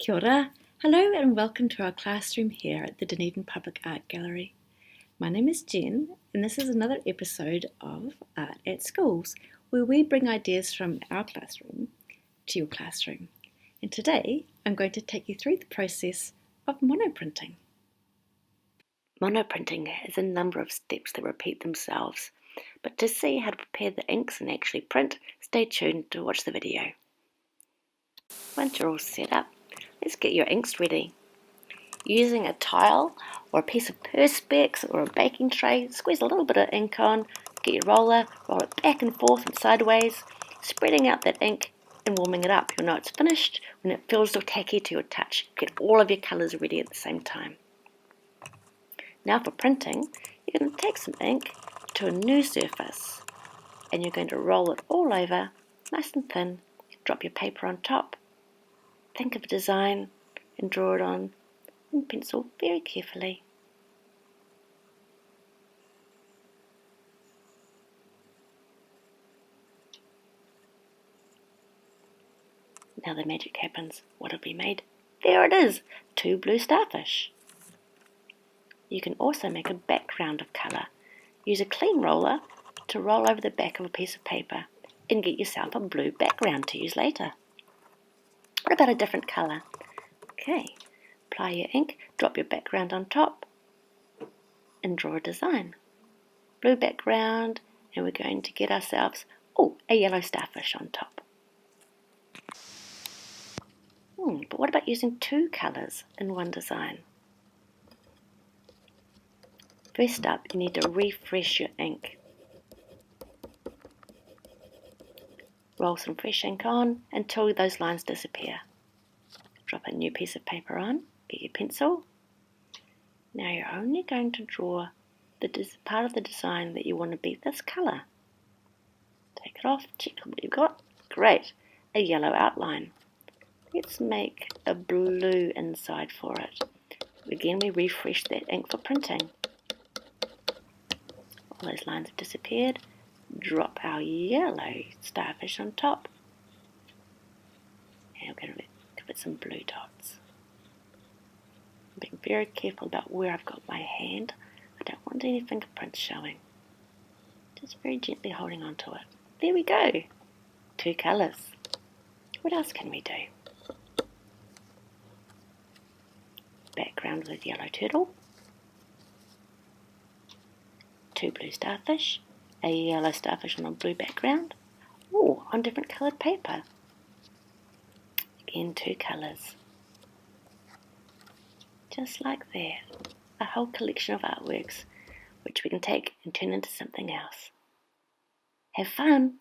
Kia ora. Hello and welcome to our classroom here at the Dunedin Public Art Gallery. My name is Jen and this is another episode of Art at Schools, where we bring ideas from our classroom to your classroom. And today I'm going to take you through the process of monoprinting. Monoprinting has a number of steps that repeat themselves, but to see how to prepare the inks and actually print, stay tuned to watch the video. Once you're all set up, let's get your inks ready. Using a tile or a piece of perspex or a baking tray, squeeze a little bit of ink on, get your roller, roll it back and forth and sideways, spreading out that ink and warming it up. You'll know it's finished when it feels tacky to your touch. Get all of your colours ready at the same time. Now for printing, you're going to take some ink to a new surface and you're going to roll it all over, nice and thin, drop your paper on top, think of a design and draw it on and pencil very carefully. Now the magic happens. What have we made? There it is! 2 blue starfish. You can also make a background of colour. Use a clean roller to roll over the back of a piece of paper and get yourself a blue background to use later. What about a different colour? Okay, apply your ink, drop your background on top and draw a design. Blue background, and we're going to get ourselves, a yellow starfish on top. But what about using 2 colours in one design? First up, you need to refresh your ink. Roll some fresh ink on until those lines disappear. Drop a new piece of paper on, get your pencil. Now you're only going to draw the part of the design that you want to be this colour. Take it off, check what you've got. Great, a yellow outline. Let's make a blue inside for it. Again, we refresh that ink for printing. All those lines have disappeared. Drop our yellow starfish on top. And we're going to give it some blue dots. I'm being very careful about where I've got my hand. I don't want any fingerprints showing. Just very gently holding onto it. There we go. 2 colours. What else can we do? Background with yellow turtle. 2 blue starfish. A yellow starfish on a blue background. On different coloured paper. Again, 2 colours. Just like that. A whole collection of artworks which we can take and turn into something else. Have fun!